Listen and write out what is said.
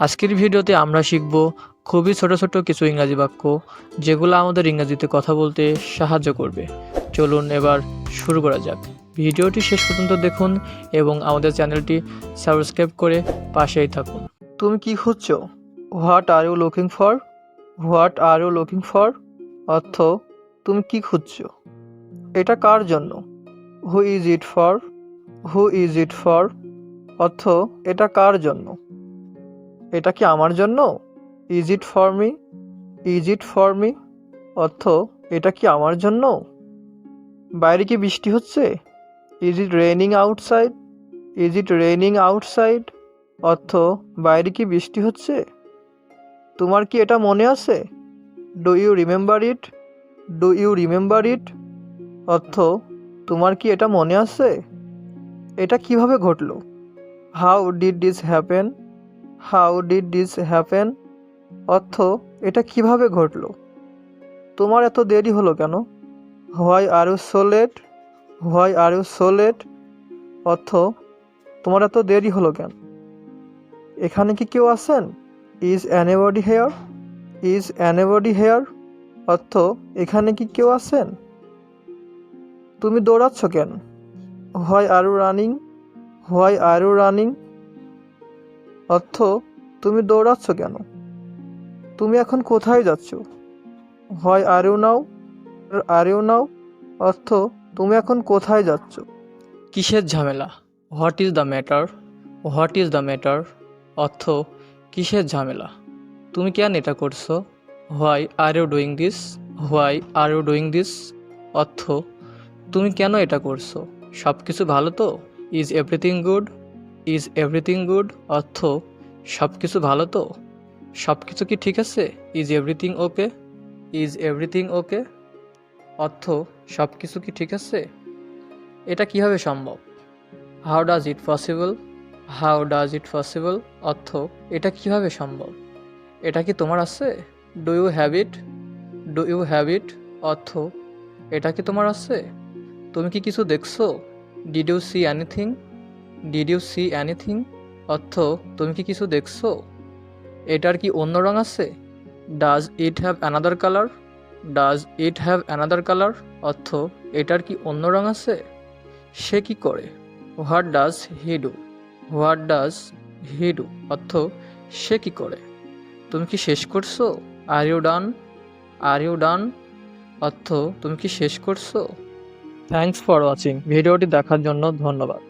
আজকের ভিডিওতে আমরা শিখব খুবই ছোট ছোট কিছু ইংরাজি বাক্য, যেগুলো আমাদের ইংরেজিতে কথা বলতে সাহায্য করবে। চলুন এবার শুরু করা যাক। ভিডিওটি শেষ পর্যন্ত দেখুন এবং আমাদের চ্যানেলটি সাবস্ক্রাইব করে পাশেই থাকুন। তুমি কি খুঁজছো? What are you looking for? What are you looking for অর্থ তুমি কি খুঁজছো? এটা কার জন্য? Who is it for? Who is it for অর্থ এটা কার জন্য? এটা কি আমার জন্য? Is it for me? Is it for me অর্থ এটা কি আমার জন্য? বাইরে কি বৃষ্টি হচ্ছে? Is it raining outside? Is it raining outside অর্থ বাইরে কি বৃষ্টি হচ্ছে? তোমার কি এটা মনে আছে? Do you remember it? Do you remember it অর্থ তোমার কি এটা মনে আছে? এটা কিভাবে ঘটলো? How did this happen? How did this happen অর্থ এটা কিভাবে ঘটলো? তোমার এত দেরি হলো কেন? Why are you so late? Why are you so late অর্থ তোমার এত দেরি হলো কেন? এখানে কি কেউ আছেন? Is anybody here? Is anybody here অর্থ এখানে কি কেউ আছেন? তুমি দৌড়াচ্ছ কেন? Why are you running? Why are you running অর্থ তুমি দৌড়াচ্ছ কেন? তুমি এখন কোথায় যাচ্ছ? Why are you now? Are you now অর্থ তুমি এখন কোথায় যাচ্ছ? কিসের ঝামেলা? What is the matter? What is the matter অর্থ কিসের ঝামেলা? তুমি কেন এটা করছো? Why are you doing this? Why are you doing this অর্থ তুমি কেন এটা করছো? সব কিছু ভালো তো? Is everything good? Is everything good অর্থ সব কিছু ভালো তো? সব কিছু কি ঠিক আছে? Is everything okay? Is everything okay অর্থ সব কিছু কি ঠিক আছে? এটা কিভাবে সম্ভব? How does it possible? How does it possible অর্থ এটা কিভাবে সম্ভব? এটা কি তোমার আছে? Do you have it? Do you have it অর্থ এটা কি তোমার আছে? তুমি কি কিছু দেখছো? Did you see anything? Did you see anything অর্থ তুমি কি কিছু দেখছো? এটার কি অন্য রং আছে? Does it have another colour? Does it have another colour অর্থ এটার কি অন্য রং আছে? সে কি করে? What does he do? What does he do অর্থ সে কি করে? তুমি কি শেষ করছো? Are you done? Are you done অর্থ তুমি কি শেষ করছো? Thanks for watching. ভিডিওটি দেখার জন্য ধন্যবাদ।